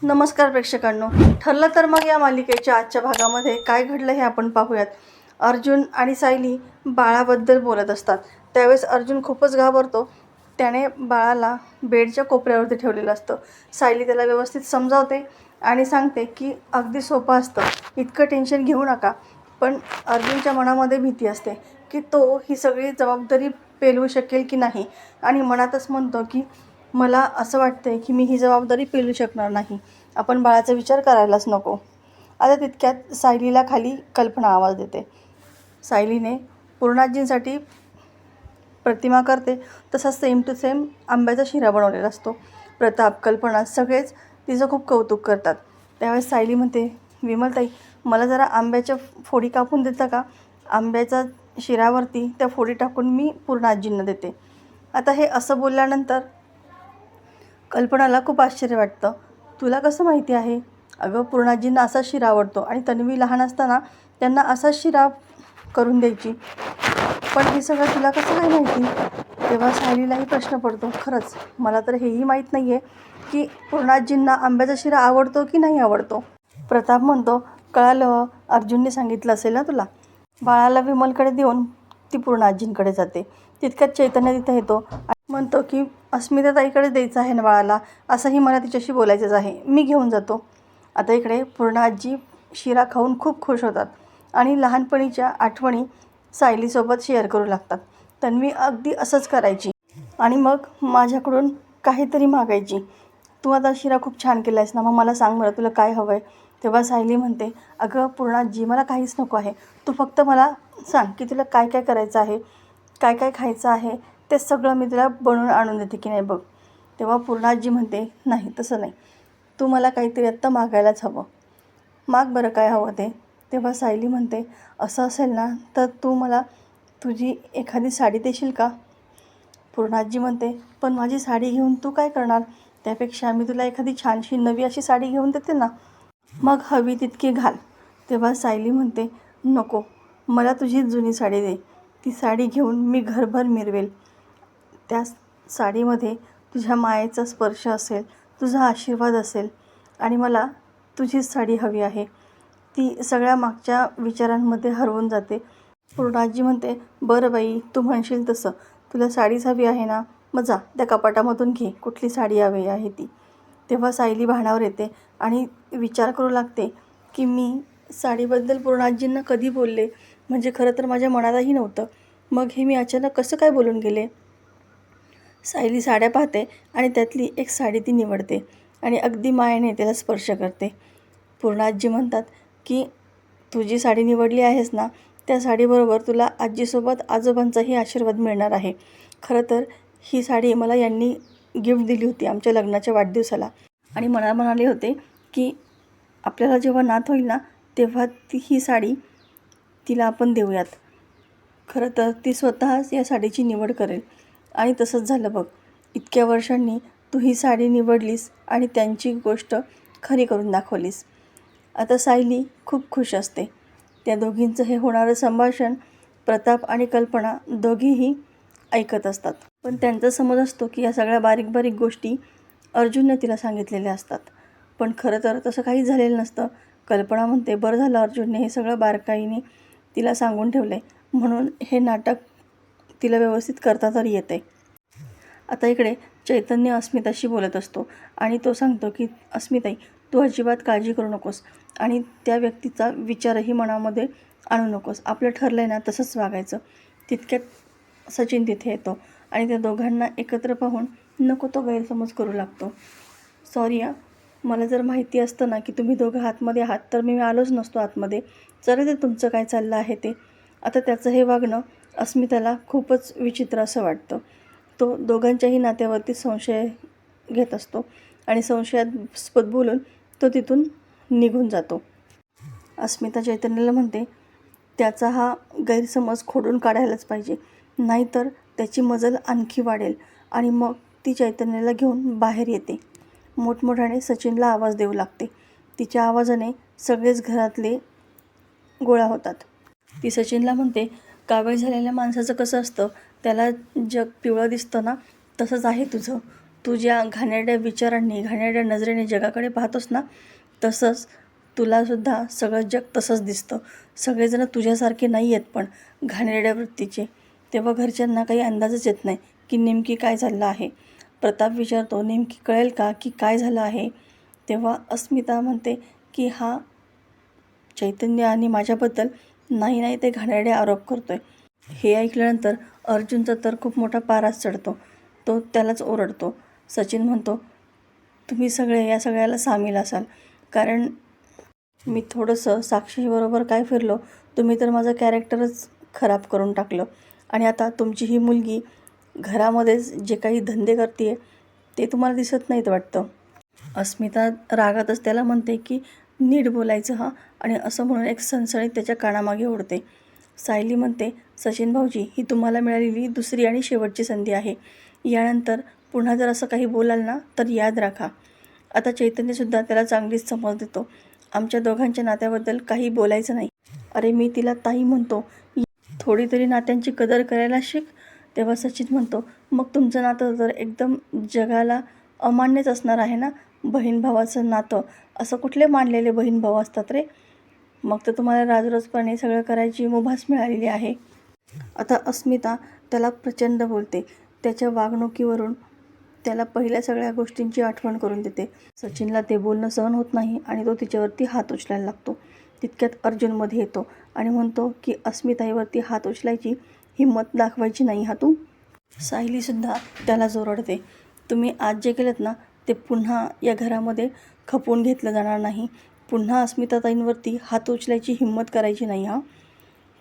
नमस्कार प्रेक्षकांनो, ठरलं तर मग या मालिकेच्या आजच्या भागामध्ये काय घडलं हे आपण पाहूयात. अर्जुन आणि सायली बाळाबद्दल बोलत असतात. त्यावेळेस अर्जुन खूपच घाबरतो. त्याने बाळाला बेडच्या कोपऱ्यावरती ठेवलेलं असतं. सायली त्याला व्यवस्थित समजावते आणि सांगते की अगदी सोपं असतं, इतकं टेन्शन घेऊ नका. पण अर्जुनच्या मनामध्ये भीती असते की तो ही सगळी जबाबदारी पेलवू शकेल की नाही, आणि मनातच म्हणतो की मला असं वाटतंय की मी ही जबाबदारी पेलू शकणार नाही. आपण बाळाचा विचार करायलाच नको. आता तितक्यात सायलीला खाली कल्पना आवाज देते. सायलीने पूर्णाजींसाठी प्रतिमा करते तसा सेम टू सेम आंब्याचा शिरा बनवलेला असतो. प्रताप, कल्पना सगळेच तिचं खूप कौतुक करतात. त्यावेळेस सायली म्हणते, विमलताई, मला जरा आंब्याच्या फोडी कापून देता का? आंब्याच्या शिऱ्यावरती त्या फोडी टाकून मी पूर्णाजींना देते. आता हे असं बोलल्यानंतर कल्पनाला खूप आश्चर्य वाटतं. तुला कसं माहिती आहे? अगं, पूर्णाजींना असाच शिरा आवडतो आणि तन्वी लहान असताना त्यांना असाच शिरा करून द्यायची. पण हे सगळं तुला कसं काय माहिती? तेव्हा सायलीलाही प्रश्न पडतो, खरंच मला तर हेही माहीत नाही आहे की पूर्णाजींना आंब्याचा शिरा आवडतो की नाही आवडतो. प्रताप म्हणतो, कळालं, अर्जुनने सांगितलं असेल ना तुला. बाळाला विमलकडे देऊन ती पूर्णाजींकडे जाते. तितक्यात चैतन्य तिथे येतो आणि म्हणतो की अस्मिताताईकडे द्यायचं आहे ना बाळाला, असंही मला तिच्याशी बोलायचंच आहे, मी घेऊन जातो. आता इकडे पूर्णाजी शिरा खाऊन खूप खुश होतात आणि लहानपणीच्या आठवणी सायलीसोबत शेअर करू लागतात. तन्वी अगदी असंच करायची आणि मग माझ्याकडून काहीतरी मागायची. तू आता शिरा खूप छान केला आहेस ना, मग मला सांग बरं तुला काय हवं आहे. तेव्हा सायली म्हणते, अगं पूर्णाजी, मला काहीच नको आहे. तू फक्त मला सांग की तुला काय काय करायचं आहे, काय काय खायचं आहे, ते सगळं मी तुला बनवून आणून देते की नाही बघ. तेव्हा पूर्णाजी म्हणते, नाही तसं नाही, तू मला काहीतरी आत्ता मागायलाच हवं. माग बरं काय हवं ते. तेव्हा सायली म्हणते, असं असेल ना तर तू मला तुझी एखादी साडी देशील का? पूर्णाजी म्हणते, पण माझी साडी घेऊन तू काय करणार? त्यापेक्षा मी तुला एखादी छानशी नवी अशी साडी घेऊन देते ना, मग हवी तितकी घाल. तेव्हा सायली म्हणते, नको, मला तुझी जुनी साडी दे. ती साडी घेऊन मी घरभर मिरवेल. त्या साडीमध्ये तुझ्या मायेचा स्पर्श असेल, तुझा आशीर्वाद असेल आणि मला तुझीच साडी हवी आहे. ती सगळ्या मागच्या विचारांमध्ये हरवून जाते. पूर्णाजी म्हणते, बरं बाई, तू म्हणशील तसं. तुला साडीच हवी आहे ना, मग जा त्या कपाटामधून घे कुठली साडी हवी आहे ती. तेव्हा सायली भानावर येते आणि विचार करू लागते की मी साडीबद्दल पूर्णाजींना कधी बोलले, म्हणजे खरं तर माझ्या मनातही नव्हतं. मग हे मी अचानक कसं काय बोलून गेले. सायली साड्या पाहते आणि त्यातली एक साडी ती निवडते आणि अगदी मायेने त्याला स्पर्श करते. पूर्णाजी म्हणतात की तुझी साडी निवडली आहेस ना, त्या साडीबरोबर तुला आजीसोबत आजोबांचाही आशीर्वाद मिळणार आहे. खरं तर ही साडी मला यांनी गिफ्ट दिली होती आमच्या लग्नाच्या वाढदिवसाला आणि मला म्हणाले होते की आपल्याला जेव्हा नात होईल ना तेव्हा ही साडी तिला आपण देऊयात. खरं तर ती स्वतःच या साडीची निवड करेल आणि तसंच झालं बघ. इतक्या वर्षांनी तू ही साडी निवडलीस आणि त्यांची गोष्ट खरी करून दाखवलीस. आता सायली खूप खुश असते. त्या दोघींचं हे होणारं संभाषण प्रताप आणि कल्पना दोघीही ऐकत असतात. पण त्यांचा समज असतो की या सगळ्या बारीक बारीक गोष्टी अर्जुनने तिला सांगितलेल्या असतात. पण खरं तर तसं काहीच झालेलं नसतं. कल्पना म्हणते, बरं झालं अर्जुनने हे सगळं बारकाईने तिला सांगून ठेवले, म्हणून हे नाटक तिला व्यवस्थित करता तरी येते. आता इकडे चैतन्य अस्मिताशी बोलत असतो आणि तो सांगतो की अस्मिताई, तू अजिबात काळजी करू नकोस आणि त्या व्यक्तीचा विचारही मनामध्ये आणू नकोस. आपलं ठरलं आहे ना तसंच वागायचं. तितक्यात सचिन तिथे येतो आणि त्या दोघांना एकत्र पाहून नको तो गैरसमज करू लागतो. सॉरी मला जर माहिती असतं ना की तुम्ही दोघं आतमध्ये आहात तर मी आलोच नसतो आतमध्ये. जरा ते तुमचं काय चाललं आहे ते. आता त्याचं हे वागणं अस्मिताला खूपच विचित्र असं वाटतं. तो दोघांच्याही नात्यावरती संशय घेत असतो आणि संशयास्पद बोलून तो तिथून निघून जातो. अस्मिता चैतन्याला म्हणते, त्याचा हा गैरसमज खोडून काढायलाच पाहिजे, नाहीतर त्याची मजल आणखी वाढेल. आणि मग ती चैतन्याला घेऊन बाहेर येते. मोठमोठ्याने सचिनला आवाज देऊ लागते. तिच्या आवाजाने सगळेच घरातले गोळा होतात. ती सचिनला म्हणते, कावीळ झालेल्या माणसाचं कसं असतं, त्याला जग पिवळं दिसतं ना, तसंच आहे तुझं. तू ज्या घाणेरड्या विचारांनी घाणेरड्या नजरेने जगाकडे पाहतोस ना, तसंच तुलासुद्धा सगळं जग तसंच दिसतं. सगळेजण तुझ्यासारखे नाही आहेत पण घाणेरड्या वृत्तीचे. तेव्हा घरच्यांना काही अंदाजच येत नाही की नेमकी काय झालं आहे. प्रताप विचारतो, नेमकी कळेल का की काय झालं आहे? तेव्हा अस्मिता म्हणते की हा चैतन्य आणि माझ्याबद्दल नाही नाही ते घाणेरडे आरोप करतोय. हे ऐकल्यानंतर अर्जुनचा तर खूप मोठा पाराच चढतो. तो त्यालाच ओरडतो. सचिन म्हणतो, तुम्ही सगळे या सगळ्याला सामील असाल, कारण मी थोडंसं साक्षीबरोबर काय फिरलो, तुम्ही तर माझं कॅरेक्टरच खराब करून टाकलं. आणि आता तुमची ही मुलगी घरामध्येच जे काही धंदे करते ते तुम्हाला दिसत नाहीत वाटतं. अस्मिता रागातच त्याला म्हणते की नीट बोलायचं हां, आणि असं म्हणून एक सणसणीत त्याच्या कानामागे ओढते. सायली म्हणते, सचिन भाऊजी, ही तुम्हाला मिळालेली दुसरी आणि शेवटची संधी आहे. यानंतर पुन्हा जर असं काही बोलाल ना तर याद राखा. आता चैतन्यसुद्धा त्याला चांगलीच समज देतो. आमच्या दोघांच्या नात्याबद्दल काही बोलायचं नाही. अरे मी तिला ताई म्हणतो, थोडी तरी नात्यांची कदर करायला शिक. तेव्हा सचिन म्हणतो, मग तुमचं नातं तर एकदम जगाला अमान्यच असणार आहे ना. बहीण भावाचं नातं असं कुठले मानलेले बहीण भाऊ असतात रे. मग तर तुम्हाला राजरोसपणे सगळं करायची मुभास मिळालेली आहे. आता अस्मिता त्याला प्रचंड बोलते. त्याच्या वागणुकीवरून त्याला पहिल्या सगळ्या गोष्टींची आठवण करून देते. सचिनला ते बोलणं सहन होत नाही आणि तो तिच्यावरती हात उचलायला लागतो. तितक्यात अर्जुनमध्ये येतो आणि म्हणतो की अस्मिताईवरती हात उचलायची हिंमत दाखवायची नाही हा तू. सायलीसुद्धा त्याला जोरडते. तुम्ही आज जे केलं ना ते पुन्हा या घरामध्ये खपवून घेतलं जाणार नाही. पुन्हा अस्मिताताईंवरती हात उचलायची हिंमत करायची नाही हां.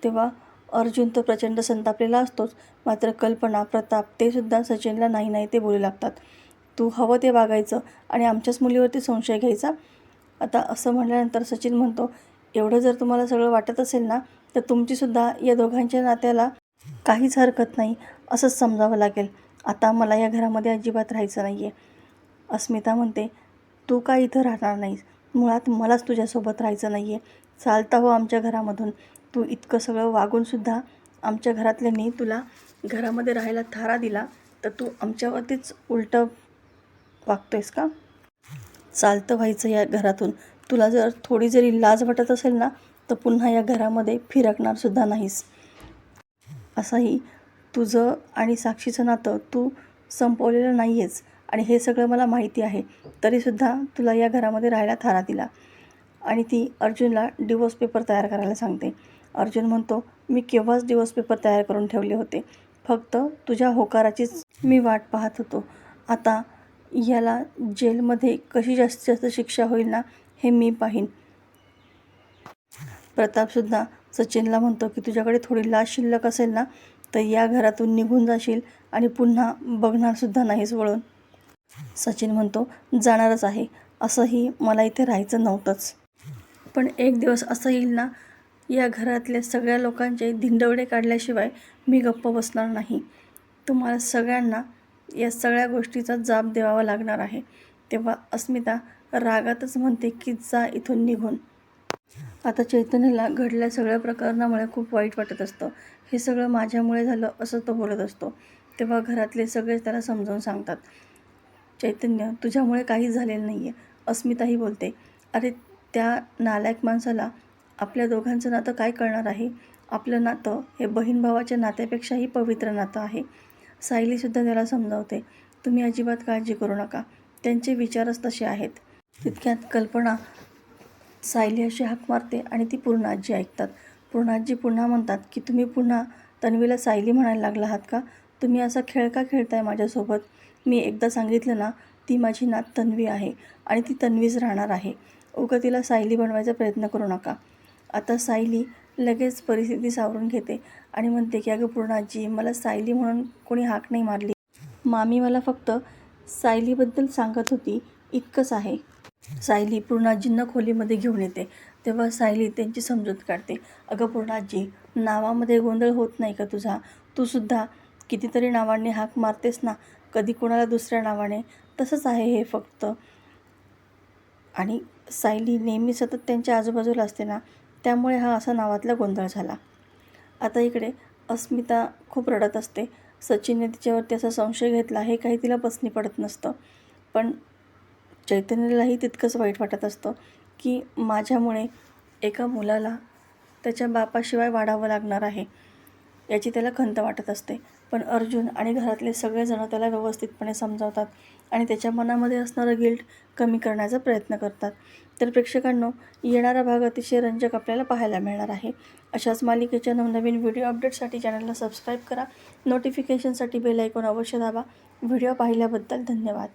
तेव्हा अर्जुन तर प्रचंड संतापलेला असतोच, मात्र कल्पना, प्रताप ते सुद्धा सचिनला नाही नाही ते बोलू लागतात. तू हवं ते वागायचं आणि आमच्याच मुलीवरती संशय घ्यायचा. आता असं म्हटल्यानंतर सचिन म्हणतो, एवढं जर तुम्हाला सगळं वाटत असेल ना तर तुमचीसुद्धा या दोघांच्या नात्याला काहीच हरकत नाही असंच समजावं लागेल. आता मला या घरामध्ये अजिबात राहायचं नाही आहे. अस्मिता म्हणते, तू का इथं राहणार नाहीस? मुळात मलाच तुझ्यासोबत राहायचं नाही आहे. चालता हो आमच्या घरामधून. तू इतकं सगळं वागूनसुद्धा आमच्या घरातल्यांनी तुला घरामध्ये राहायला थारा दिला, तर तू आमच्यावरतीच उलटं वागतोयस का? चालतं व्हायचं या घरातून. तुला जर थोडी जरी लाज वाटत असेल ना तर पुन्हा या घरामध्ये फिरकणारसुद्धा नाहीस. असंही तुझं आणि साक्षीचं नातं तू संपवलेलं नाही आहेस आणि हे सगळं मला माहिती आहे. तरीसुद्धा तुला या घरामध्ये राहायला थारा दिला. आणि ती अर्जुनला डिवोर्स पेपर तयार करायला सांगते. अर्जुन म्हणतो, मी केव्हाच डिवोर्स पेपर तयार करून ठेवले होते. फक्त तुझ्या होकाराचीच मी वाट पाहत होतो. आता याला जेलमध्ये कशी जास्तीत जास्त शिक्षा होईल ना हे मी पाहीन. प्रतापसुद्धा सचिनला म्हणतो की तुझ्याकडे थोडी लाज शिल्लक असेल ना तर या घरातून निघून जाशील आणि पुन्हा बघणारसुद्धा नाहीस वळून. सचिन म्हणतो, जाणारच आहे. असंही मला इथे राहायचं नव्हतंच. पण एक दिवस असं येईल ना, या घरातल्या सगळ्या लोकांचे धिंडवडे काढल्याशिवाय मी गप्प बसणार नाही. तुम्हाला सगळ्यांना या सगळ्या गोष्टीचा जाब द्यावा लागणार आहे. तेव्हा अस्मिता रागातच म्हणते की जा इथून निघून. आता चैतन्यला घडल्या सगळ्या प्रकरणामुळे खूप वाईट वाटत असतं. हे सगळं माझ्यामुळे झालं असं तो बोलत असतो. तेव्हा घरातले सगळे त्याला समजावून सांगतात, चैतन्य तुझ्यामुळे काहीच झालेलं नाही आहे. अस्मिताही बोलते, अरे त्या नालायक माणसाला आपल्या दोघांचं नातं काय कळणार आहे? आपलं नातं हे बहीण भावाच्या नात्यापेक्षाही पवित्र नातं आहे. सायलीसुद्धा त्याला समजावते, तुम्ही अजिबात काळजी करू नका, त्यांचे विचारच तसे आहेत. तितक्यात कल्पना सायली अशी हाक मारते आणि ती पूर्णाजी ऐकतात. पूर्णाजी पुन्हा म्हणतात की तुम्ही पुन्हा तन्वीला सायली म्हणायला लागला आहात का? तुम्ही असा खेळ का खेळताय माझ्यासोबत? मी एकदा सांगितलं ना, ती माझी नात तन्वी आहे आणि ती तन्वीच राहणार आहे. उगाच तिला सायली बनवायचा प्रयत्न करू नका. आता सायली लगेच परिस्थिती सावरून घेते आणि म्हणते की अगं पूर्णाजी, मला सायली म्हणून कोणी हाक नाही मारली. मामी मला फक्त सायलीबद्दल सांगत होती, इतकंच आहे. सायली पूर्णाजींना खोलीमध्ये घेऊन येते. तेव्हा सायली त्यांची समजूत काढते. अगं पूर्णाजी, नावामध्ये गोंधळ होत नाही का तुझा? तू सुद्धा कितीतरी नावांनी हाक मारतेस ना, कधी कोणाला दुसऱ्या नावाने. तसंच आहे हे फक्त. आणि सायली नेहमी सतत त्यांच्या आजूबाजूला असते ना, त्यामुळे हा असा नावातला गोंधळ झाला. आता इकडे अस्मिता खूप रडत असते सचिनने तिच्यावरती असा संशय घेतला हे काही तिला पसनी पडत नसतं. पण चैतन्यालाही तितकंच वाईट वाटत असतं की माझ्यामुळे एका मुलाला त्याच्या बापाशिवाय वाढावं लागणार आहे, याची त्याला खंत वाटत असते. पण अर्जुन आणि घरातले सगळेजण त्याला व्यवस्थितपणे समजावतात आणि त्याच्या मनामध्ये असणारं गिल्ट कमी करण्याचा प्रयत्न करतात. तर प्रेक्षकांनो, येणारा भाग अतिशय रंजक आपल्याला पाहायला मिळणार आहे. अशाच मालिकेच्या नवनवीन व्हिडिओ अपडेटसाठी चॅनलला सबस्क्राईब करा. नोटिफिकेशनसाठी बेल आयकॉन अवश्य दाबा. व्हिडिओ पाहिल्याबद्दल धन्यवाद.